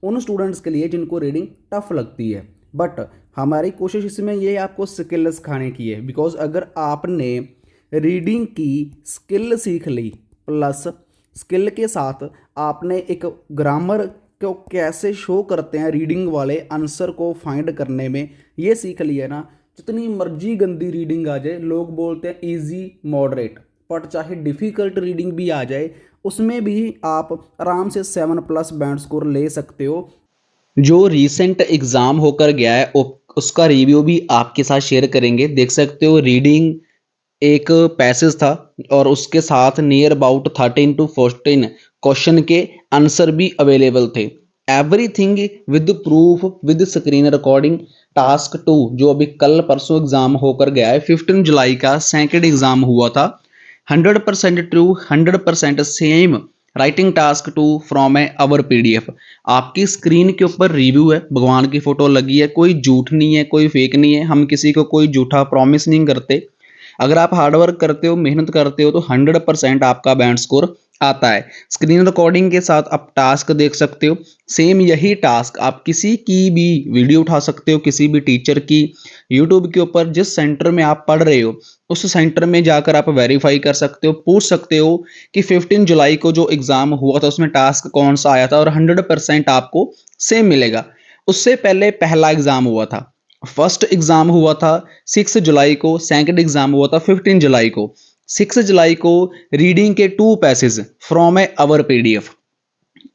उन स्टूडेंट्स के लिए जिनको रीडिंग टफ लगती है। बट हमारी कोशिश इसमें ये आपको स्किल सिखाने की है, बिकॉज अगर आपने रीडिंग की स्किल सीख ली प्लस स्किल के साथ आपने एक ग्रामर को कैसे शो करते हैं रीडिंग वाले आंसर को फाइंड करने में ये सीख लिया ना, जितनी मर्जी गंदी रीडिंग आ जाए, लोग बोलते हैं इजी मॉडरेट, बट चाहे डिफ़िकल्ट रीडिंग भी आ जाए उसमें भी आप आराम से 7+ बैंड स्कोर ले सकते हो। जो रीसेंट एग्ज़ाम होकर गया है उसका रिव्यू भी आपके साथ शेयर करेंगे। देख सकते हो रीडिंग एक पैसेज था और उसके साथ नियर अबाउट 13 to 14 क्वेश्चन के आंसर भी अवेलेबल थे। Everything with proof with screen recording. Task 2 जो अभी कल परसों एग्जाम होकर गया है, 15 जुलाई का सेकंड एग्जाम हुआ था। 100% true, 100% same writing task 2 from A our PDF। आपकी स्क्रीन के ऊपर रिव्यू है, भगवान की फोटो लगी है, कोई झूठ नहीं है, कोई फेक नहीं है, हम किसी को कोई झूठा प्रॉमिस नहीं करते। अगर आप हार्डवर्क करते हो, मेहनत करते हो तो 100% आपका बैंड स्कोर आता है। स्क्रीन रिकॉर्डिंग के साथ आप टास्क देख सकते हो। सेम यही टास्क आप किसी की भी वीडियो उठा सकते हो, किसी भी टीचर की, यूट्यूब के ऊपर जिस सेंटर में आप पढ़ रहे हो उस सेंटर में जाकर आप वेरीफाई कर सकते हो, पूछ सकते हो कि 15 जुलाई को जो एग्जाम हुआ था उसमें टास्क कौन सा आया था, और 100% आपको सेम मिलेगा। उससे पहले पहला एग्जाम हुआ था, फर्स्ट एग्जाम हुआ था 6 जुलाई को, सेकंड एग्जाम हुआ था 15 जुलाई को। 6 जुलाई को रीडिंग के 2 passage from A our PDF,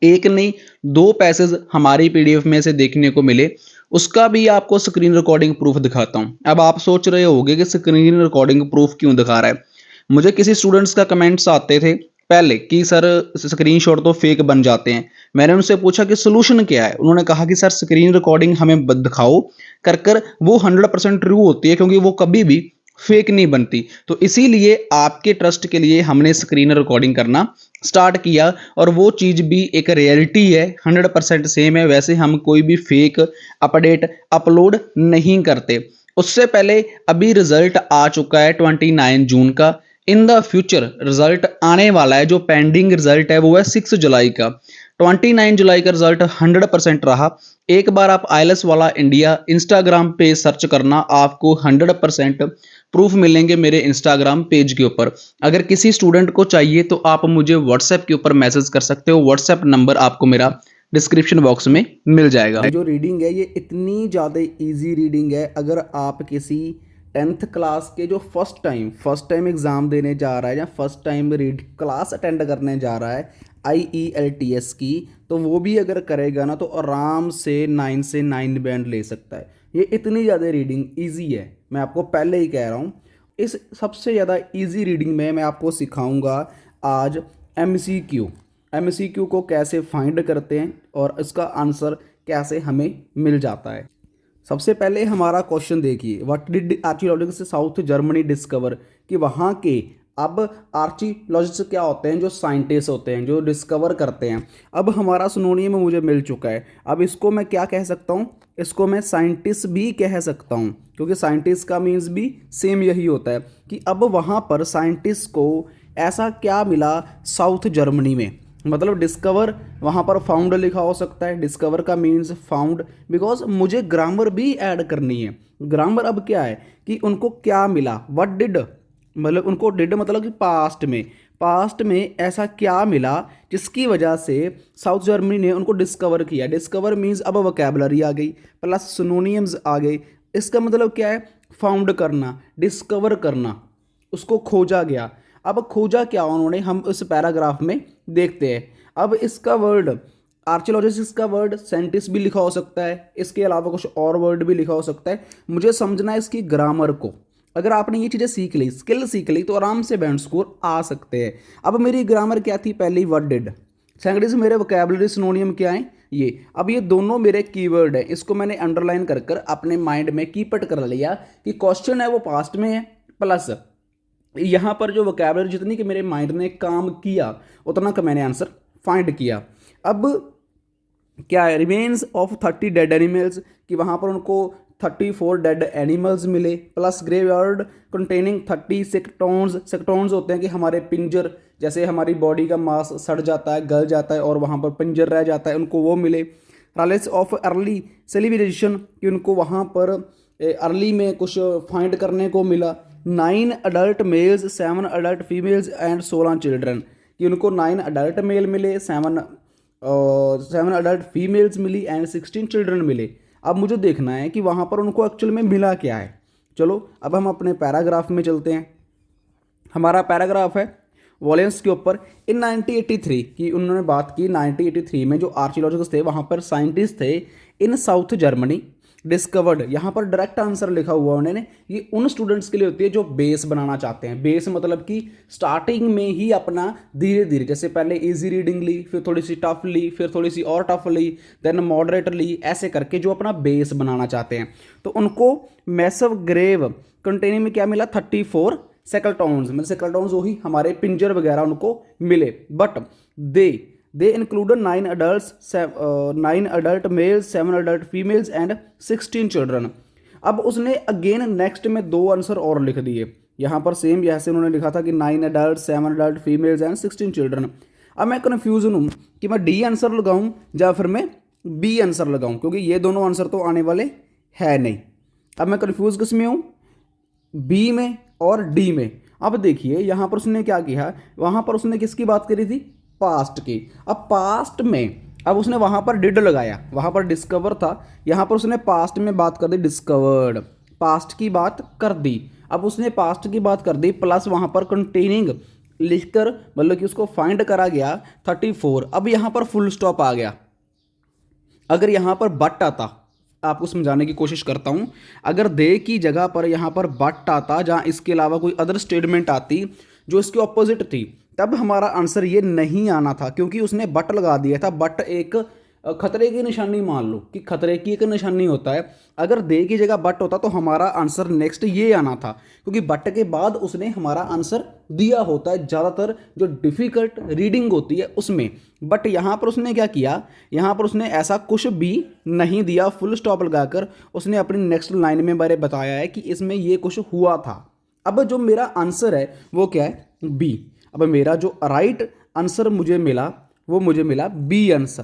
एक नहीं 2 पैसेज हमारी PDF में से देखने को मिले। उसका भी आपको स्क्रीन रिकॉर्डिंग प्रूफ दिखाता हूं। अब आप सोच रहे होगे कि स्क्रीन रिकॉर्डिंग प्रूफ क्यों दिखा रहा है। मुझे किसी स्टूडेंट्स का कमेंट्स आते थे पहले कि सर स्क्रीनशॉट तो फेक बन जाते हैं। मैंने उनसे पूछा कि सोल्यूशन क्या है, उन्होंने कहा कि सर स्क्रीन रिकॉर्डिंग हमें दिखाओ कर कर, वो 100% ट्रू होती है क्योंकि वो कभी भी फेक नहीं बनती। तो इसीलिए आपके ट्रस्ट के लिए हमने स्क्रीन रिकॉर्डिंग करना स्टार्ट किया, और वो चीज़ भी एक रियलिटी है, 100% सेम है। वैसे हम कोई भी फेक अपडेट अपलोड नहीं करते। उससे पहले अभी रिजल्ट आ चुका है 29 जून का। इन द फ्यूचर रिजल्ट आने वाला है, जो पेंडिंग रिजल्ट है वो है 6 जुलाई का। 29 जुलाई का रिजल्ट 100% रहा। एक बार आप आईएलएस वाला इंडिया इंस्टाग्राम पे सर्च करना, आपको 100% प्रूफ मिलेंगे मेरे इंस्टाग्राम पेज के ऊपर। अगर किसी स्टूडेंट को चाहिए तो आप मुझे व्हाट्सएप के ऊपर मैसेज कर सकते हो, व्हाट्सएप नंबर आपको मेरा डिस्क्रिप्शन बॉक्स में मिल जाएगा। जो रीडिंग है ये इतनी ज़्यादा इजी रीडिंग है, अगर आप किसी 10th क्लास के जो फर्स्ट टाइम एग्ज़ाम देने जा रहा है या first time read class attend करने जा रहा है IELTS की, तो वो भी अगर करेगा ना तो आराम से 9 बैंड ले सकता है। ये इतनी ज़्यादा रीडिंग ईजी है, मैं आपको पहले ही कह रहा हूँ। इस सबसे ज़्यादा ईजी रीडिंग में मैं आपको सिखाऊंगा आज MCQ को कैसे फाइंड करते हैं और इसका आंसर कैसे हमें मिल जाता है। सबसे पहले हमारा क्वेश्चन देखिए, what did archaeologist south Germany discover, कि वहाँ के अब आर्कियोलॉजिस्ट क्या होते हैं, जो साइंटिस्ट होते हैं जो डिस्कवर करते हैं। अब हमारा सिनोनियम मुझे मिल चुका है, अब इसको मैं क्या कह सकता हूँ, इसको मैं साइंटिस्ट भी कह सकता हूँ, क्योंकि साइंटिस्ट का मीन्स भी सेम यही होता है कि अब वहाँ पर साइंटिस्ट को ऐसा क्या मिला साउथ जर्मनी में। मतलब डिस्कवर वहाँ पर फाउंड लिखा हो सकता है, डिस्कवर का मीन्स फाउंड, बिकॉज मुझे ग्रामर भी ऐड करनी है। ग्रामर अब क्या है कि उनको क्या मिला, व्हाट डिड, मतलब उनको डिड मतलब कि पास्ट में ऐसा क्या मिला जिसकी वजह से साउथ जर्मनी ने उनको डिस्कवर किया। डिस्कवर मीन्स अब वोकैबुलरी आ गई प्लस सिनोनियम्स आ गए। इसका मतलब क्या है, फाउंड करना, डिस्कवर करना, उसको खोजा गया। अब खोजा क्या उन्होंने, हम इस पैराग्राफ में देखते हैं। अब इसका वर्ड आर्कियोलॉजिस्ट का वर्ड साइंटिस्ट भी लिखा हो सकता है, इसके अलावा कुछ और वर्ड भी लिखा हो सकता है। मुझे समझना है इसकी ग्रामर को। अगर आपने ये चीज़ें सीख ली, स्किल सीख ली, तो आराम से बैंड स्कोर आ सकते हैं। अब मेरी ग्रामर क्या थी, पहली व्हाट डिड, सेकंड से मेरे वोकैबुलरी सिनोनियम क्या है ये। अब ये दोनों मेरे कीवर्ड है, इसको मैंने अंडरलाइन कर कर अपने माइंड में कीपट कर लिया कि क्वेश्चन है वो पास्ट में है, प्लस यहाँ पर जो वोकैबुलरी जितनी कि मेरे माइंड ने काम किया उतना का मैंने आंसर फाइंड किया। अब क्या है, रिमेन्स ऑफ 30 डेड एनिमल्स, कि वहाँ पर उनको 34 डेड एनिमल्स मिले, प्लस ग्रेवयार्ड कंटेनिंग 30 सेक्टोन्स। सेक्टोन्स होते हैं कि हमारे पिंजर, जैसे हमारी बॉडी का मांस सड़ जाता है, गल जाता है और वहाँ पर पिंजर रह जाता है, उनको वो मिले। ट्रायल्स ऑफ अर्ली सिविलाइजेशन कि उनको वहाँ पर अर्ली में कुछ फाइंड करने को मिला। 9 adult males 7 adult females and 16 children कि उनको 9 अडल्ट मेल मिले, 7 अडल्ट फीमेल्स मिली एंड 16 चिल्ड्रन मिले। अब मुझे देखना है कि वहाँ पर उनको एक्चुअल में मिला क्या है। चलो अब हम अपने पैराग्राफ में चलते हैं। हमारा पैराग्राफ है वॉलेंस के ऊपर। इन 1983 की उन्होंने बात की, 1983 में जो आर्कियोलॉजिस्ट थे वहाँ पर साइंटिस्ट थे इन साउथ जर्मनी डिस्कवर्ड। यहाँ पर डायरेक्ट आंसर लिखा हुआ उन्होंने, ये उन स्टूडेंट्स के लिए होती है जो बेस बनाना चाहते हैं। बेस मतलब कि स्टार्टिंग में ही अपना धीरे धीरे, जैसे पहले इजी रीडिंग ली, फिर थोड़ी सी टफ ली, फिर थोड़ी सी और टफ ली, देन मॉडरेट ली, ऐसे करके जो अपना बेस बनाना चाहते हैं। तो उनको मैसिव ग्रेव कंटेनिंग में क्या मिला, 34 सेकलटॉन्स, मतलब सेकलटॉन्स वही हमारे पिंजर वगैरह उनको मिले। But they included 9 adults, 9 adult males, 7 adult females and 16 children। अब उसने अगेन नेक्स्ट में 2 आंसर और लिख दिए यहाँ पर, सेम जैसे उन्होंने लिखा था कि 9 adults, 7 adult females and 16 children। अब मैं कन्फ्यूजन हूँ कि मैं डी आंसर लगाऊँ या फिर मैं बी आंसर लगाऊँ, क्योंकि ये दोनों आंसर तो आने वाले है नहीं। अब मैं कन्फ्यूज किस में हूँ, बी में और डी में। अब देखिए यहाँ पर उसने क्या किया, वहाँ पर उसने किसकी बात करी थी, पास्ट की। अब पास्ट में अब उसने वहाँ पर डिड लगाया, वहाँ पर डिस्कवर था, यहाँ पर उसने पास्ट में बात कर दी, डिस्कवर्ड, पास्ट की बात कर दी। अब उसने पास्ट की बात कर दी प्लस वहाँ पर कंटेनिंग लिखकर, मतलब कि उसको फाइंड करा गया 34। अब यहाँ पर फुल स्टॉप आ गया। अगर यहाँ पर बट आता, आपको समझाने की कोशिश करता हूँ, अगर दे की जगह पर यहाँ पर बट आता, जहाँ इसके अलावा कोई अदर स्टेटमेंट आती जो इसके ऑपोजिट थी, तब हमारा आंसर ये नहीं आना था, क्योंकि उसने बट लगा दिया था। बट एक खतरे की निशानी, मान लो कि खतरे की एक निशानी होता है। अगर दे की जगह बट होता तो हमारा आंसर नेक्स्ट ये आना था, क्योंकि बट के बाद उसने हमारा आंसर दिया होता है ज़्यादातर जो डिफ़िकल्ट रीडिंग होती है उसमें। बट यहाँ पर उसने क्या किया, यहाँ पर उसने ऐसा कुछ भी नहीं दिया, फुल स्टॉप लगाकर उसने अपनी नेक्स्ट लाइन में बारे बताया है कि इसमें ये कुछ हुआ था। अब जो मेरा आंसर है वो क्या है, बी। अब मेरा जो राइट आंसर मुझे मिला वो मुझे मिला बी आंसर।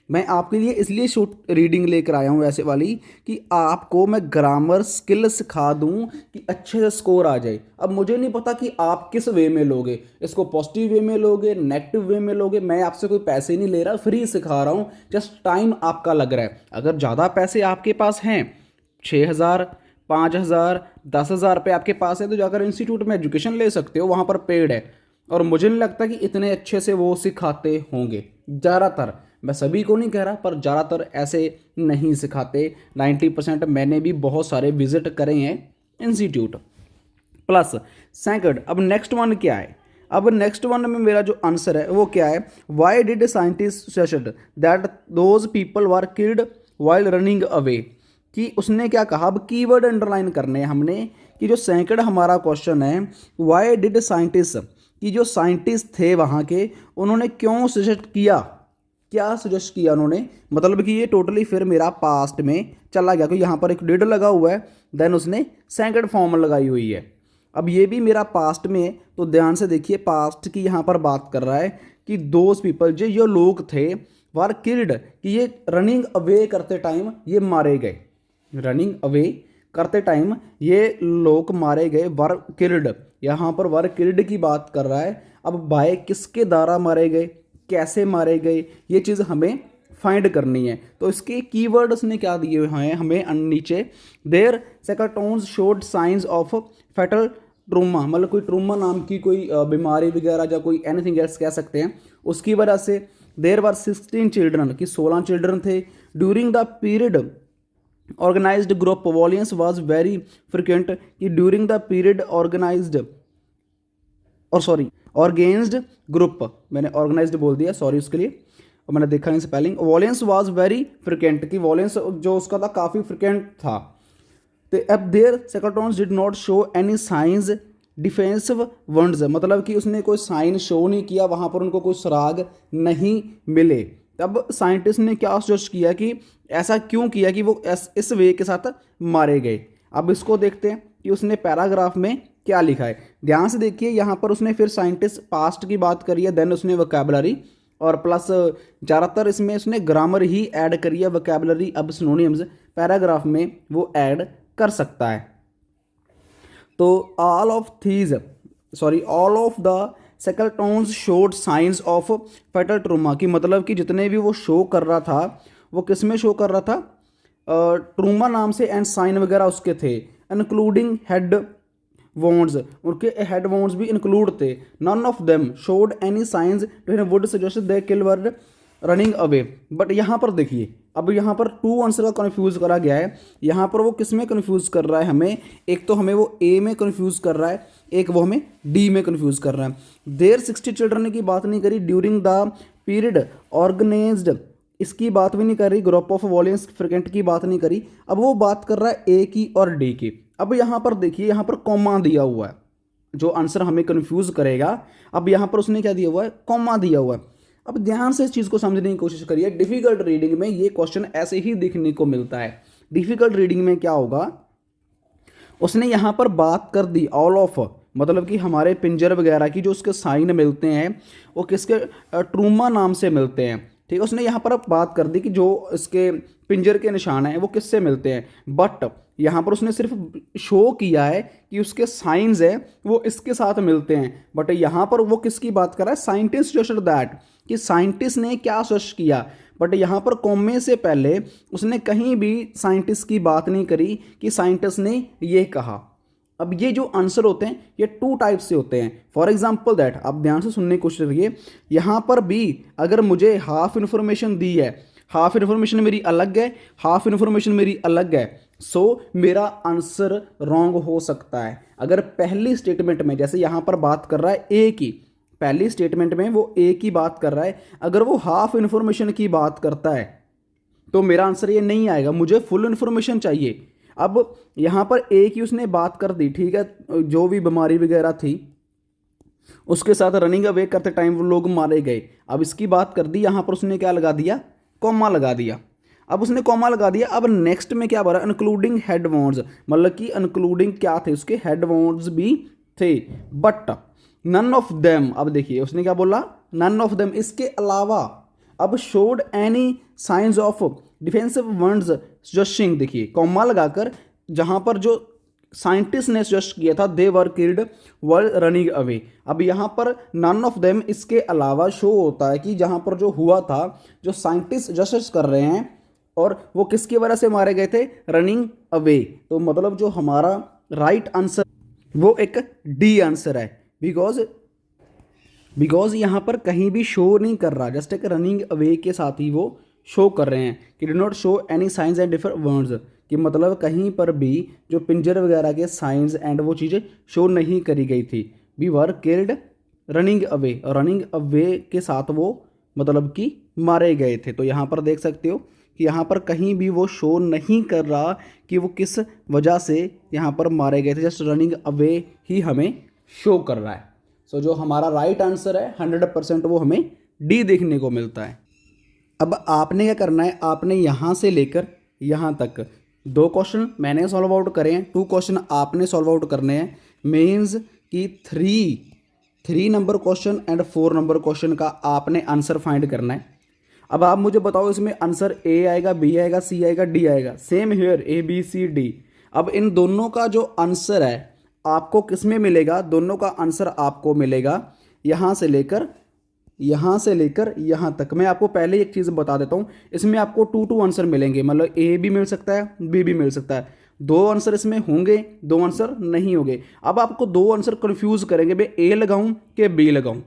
मैं आपके लिए इसलिए शॉर्ट रीडिंग लेकर आया हूँ ऐसे वाली कि आपको मैं ग्रामर स्किल सिखा दूँ कि अच्छे से स्कोर आ जाए। अब मुझे नहीं पता कि आप किस वे में लोगे, इसको पॉजिटिव वे में लोगे, नेगेटिव वे में लोगे। मैं आपसे कोई पैसे नहीं ले रहा, फ्री सिखा रहा हूँ, जस्ट टाइम आपका लग रहा है। अगर ज़्यादा पैसे आपके पास हैं, 6,000 5,000 10,000 रुपये आपके पास है, तो जाकर इंस्टीट्यूट में एजुकेशन ले सकते हो, वहाँ पर पेड है। और मुझे नहीं लगता कि इतने अच्छे से वो सिखाते होंगे। ज़्यादातर, मैं सभी को नहीं कह रहा, पर ज़्यादातर ऐसे नहीं सिखाते। 90% मैंने भी बहुत सारे विजिट करे हैं इंस्टीट्यूट। प्लस सेकंड, अब नेक्स्ट वन क्या है, अब नेक्स्ट वन में मेरा जो आंसर है वो क्या है, why did scientist suggest that those people were killed while running away. कि उसने क्या कहा, अब कीवर्ड अंडरलाइन करने हैं हमने कि जो सेकंड हमारा क्वेश्चन है, वाई डिड साइंटिस्ट, कि जो साइंटिस्ट थे वहाँ के, उन्होंने क्यों सजेस्ट किया, क्या सजेस्ट किया उन्होंने, मतलब कि ये टोटली फिर मेरा पास्ट में चला गया, क्योंकि यहाँ पर एक डिड लगा हुआ है, देन उसने सेकंड फॉर्म लगाई हुई है। अब ये भी मेरा पास्ट में है, तो ध्यान से देखिए, पास्ट की यहाँ पर बात कर रहा है कि दोज पीपल, जो लोग थे, वर किल्ड, कि ये रनिंग अवे करते टाइम ये मारे गए, रनिंग अवे करते टाइम ये लोग मारे गए, वर किल्ड, यहाँ पर वर किल्ड की बात कर रहा है। अब बाय किसके द्वारा मारे गए, कैसे मारे गए, ये चीज़ हमें फाइंड करनी है। तो इसके कीवर्ड्स ने क्या दिए हुए हैं हमें नीचे, there skeletons showed signs of fatal trauma, मतलब कोई ट्रूमा नाम की कोई बीमारी वगैरह या कोई एनीथिंग एल्स कह सकते हैं, उसकी वजह से। देयर वर 16 चिल्ड्रन, कि 16 चिल्ड्रन थे। During the period organised group violence was very frequent, कि ड्यूरिंग द पीरियड ऑर्गेनाइज्ड, और सॉरी ऑर्गेन्स्ड ग्रुप, मैंने ऑर्गेनाइज्ड बोल दिया, सॉरी उसके लिए, और मैंने देखा नहीं spelling. Violence was very frequent, कि वॉलेंस जो उसका था काफ़ी फ्रिक्वेंट था। तो अब there skeletons did not show any signs defensive wounds, मतलब कि उसने कोई साइन शो नहीं किया, वहाँ पर उनको कोई सुराग नहीं मिले। तब साइंटिस्ट ने क्या सजेस्ट किया कि ऐसा क्यों किया कि वो इस वे के साथ मारे गए। अब इसको देखते हैं कि उसने पैराग्राफ में क्या लिखा है। ध्यान से देखिए, यहाँ पर उसने फिर साइंटिस्ट पास्ट की बात करी है, देन उसने वोकैबुलरी और प्लस ज़्यादातर इसमें उसने ग्रामर ही ऐड करी है, वोकैबुलरी अब सिनोनिम्स पैराग्राफ में वो ऐड कर सकता है। तो all of the skeletons showed signs of fatal trauma की मतलब कि जितने भी वो शो कर रहा था वो किस में शो कर रहा था, ट्रूमा नाम से, एंड साइन वगैरह उसके थे, इंक्लूडिंग हेड वोन्स, उनके हेड वोन्स भी इंक्लूड थे। None of them showed any signs would suggest they kill were running away. But यहाँ पर देखिए, अब यहाँ पर टू आंसर का कन्फ्यूज़ करा गया है। यहाँ पर वो किस में कन्फ्यूज़ कर रहा है हमें, एक तो हमें वो ए में कन्फ्यूज़ कर रहा है, एक वो हमें डी में कन्फ्यूज़ कर रहा है। देर 60 चिल्ड्रन की बात नहीं करी, ड्यूरिंग द पीरियड ऑर्गेनाइज्ड इसकी बात भी नहीं कर रही, ग्रुप ऑफ वॉल्यूम्स फ्रिक्वेंट की बात नहीं करी। अब वो बात कर रहा है ए की और डी की। अब यहाँ पर देखिए, यहाँ पर कॉमा दिया हुआ है जो आंसर हमें कन्फ्यूज़ करेगा। अब यहाँ पर उसने क्या दिया हुआ है, कॉमा दिया हुआ है। अब ध्यान से इस चीज़ को समझने की कोशिश करिए। डिफिकल्ट रीडिंग में ये क्वेश्चन ऐसे ही देखने को मिलता है। डिफिकल्ट रीडिंग में क्या होगा, उसने यहाँ पर बात कर दी ऑल ऑफ, मतलब कि हमारे पिंजर वगैरह की जो उसके साइन मिलते हैं वो किसके, ट्रूमा नाम से मिलते हैं। ठीक है, उसने यहाँ पर बात कर दी कि जो इसके पिंजर के निशान हैं वो किससे मिलते हैं, बट यहाँ पर उसने सिर्फ शो किया है कि उसके साइंस है वो इसके साथ मिलते हैं। बट यहाँ पर वो किसकी बात कर रहा है, साइंटिस्ट सजेस्टेड दैट, कि साइंटिस्ट ने क्या सजेस्ट किया। बट यहाँ पर कॉमे से पहले उसने कहीं भी साइंटिस्ट की बात नहीं करी कि साइंटिस्ट ने ये कहा। अब ये जो आंसर होते हैं ये टू टाइप से होते हैं। फॉर एग्जाम्पल दैट, आप ध्यान से सुनने की कोशिश करिए। यहाँ पर भी अगर मुझे हाफ इन्फॉर्मेशन दी है, हाफ इन्फॉर्मेशन मेरी अलग है, हाफ इन्फॉर्मेशन मेरी अलग है, सो मेरा आंसर रॉन्ग हो सकता है। अगर पहली स्टेटमेंट में, जैसे यहाँ पर बात कर रहा है ए की, पहली स्टेटमेंट में वो ए की बात कर रहा है, अगर वो हाफ इन्फॉर्मेशन की बात करता है तो मेरा आंसर ये नहीं आएगा, मुझे फुल इन्फॉर्मेशन चाहिए। अब यहाँ पर ए की उसने बात कर दी, ठीक है, जो भी बीमारी वगैरह थी उसके साथ रनिंग अवे करते टाइम वो लोग मारे गए। अब इसकी बात कर दी, यहाँ पर उसने क्या लगा दिया, कॉमा लगा दिया। अब उसने कॉमा लगा दिया। अब नेक्स्ट में क्या बोला, इंक्लूडिंग हेड वोन्स, मतलब कि इंक्लूडिंग क्या थे, उसके हेड वोन्स भी थे, बट नन ऑफ देम। अब देखिए उसने क्या बोला, नन ऑफ देम, इसके अलावा। अब showed any signs of defensive words suggesting, देखिए कॉमा लगाकर जहां पर जो साइंटिस्ट ने सजेस्ट किया था, they were killed were running away. अब यहाँ पर नन ऑफ देम इसके अलावा शो होता है कि जहाँ पर जो हुआ था, जो साइंटिस्ट सजेस्ट कर रहे हैं, और वो किसकी वजह से मारे गए थे, रनिंग अवे। तो मतलब जो हमारा राइट आंसर वो एक डी आंसर है, बिकॉज यहाँ पर कहीं भी शो नहीं कर रहा, जस्ट एक रनिंग अवे के साथ ही वो शो कर रहे हैं कि do not show any science and different words, कि मतलब कहीं पर भी जो पिंजर वगैरह के साइंस एंड वो चीज़ें शो नहीं करी गई थी। We were killed running away, और रनिंग अवे के साथ वो मतलब कि मारे गए थे। तो यहाँ पर देख सकते हो कि यहाँ पर कहीं भी वो शो नहीं कर रहा कि वो किस वजह से यहाँ पर मारे गए थे, जस्ट रनिंग अवे ही हमें शो कर रहा है। सो जो हमारा राइट आंसर है 100% वो हमें डी देखने को मिलता है। अब आपने क्या करना है, आपने यहाँ से लेकर यहाँ तक 2 क्वेश्चन मैंने सॉल्व आउट करे हैं, 2 क्वेश्चन आपने सॉल्व आउट करने हैं। मीन्स कि 3 number question and 4 number question का आपने आंसर फाइंड करना है। अब आप मुझे बताओ इसमें आंसर ए आएगा, बी आएगा, सी आएगा, डी आएगा। Same here A B C D. अब इन दोनों का जो आंसर है आपको किस में मिलेगा, दोनों का आंसर आपको मिलेगा यहाँ से लेकर यहाँ तक। मैं आपको पहले एक चीज़ बता देता हूँ, इसमें आपको 2 आंसर मिलेंगे, मतलब ए भी मिल सकता है, बी भी मिल सकता है। 2 आंसर इसमें होंगे, 2 आंसर नहीं होंगे। अब आपको 2 आंसर कंफ्यूज करेंगे, भाई ए लगाऊं कि बी लगाऊं,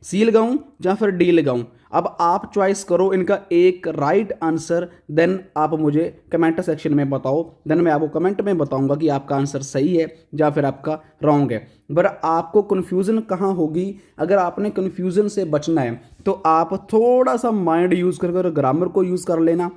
सी लगाऊं या फिर डी लगाऊं। अब आप चॉइस करो इनका एक राइट आंसर, देन आप मुझे कमेंट सेक्शन में बताओ, देन मैं आपको कमेंट में बताऊंगा कि आपका आंसर सही है या फिर आपका रॉन्ग है। पर आपको कन्फ्यूज़न कहाँ होगी, अगर आपने कन्फ्यूज़न से बचना है तो आप थोड़ा सा माइंड यूज़ कर ग्रामर को यूज़ कर लेना,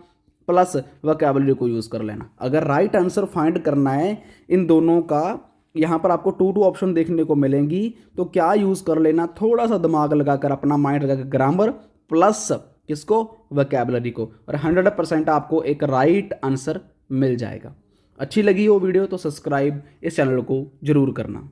प्लस वोकैबुलरी को यूज़ कर लेना। अगर राइट आंसर फाइंड करना है इन दोनों का, यहाँ पर आपको 2 ऑप्शन देखने को मिलेंगी, तो क्या यूज़ कर लेना, थोड़ा सा दिमाग लगाकर, अपना माइंड लगाकर, ग्रामर प्लस किसको, वोकैबुलरी को, और 100% आपको एक राइट आंसर मिल जाएगा। अच्छी लगी वो वीडियो तो सब्सक्राइब इस चैनल को जरूर करना।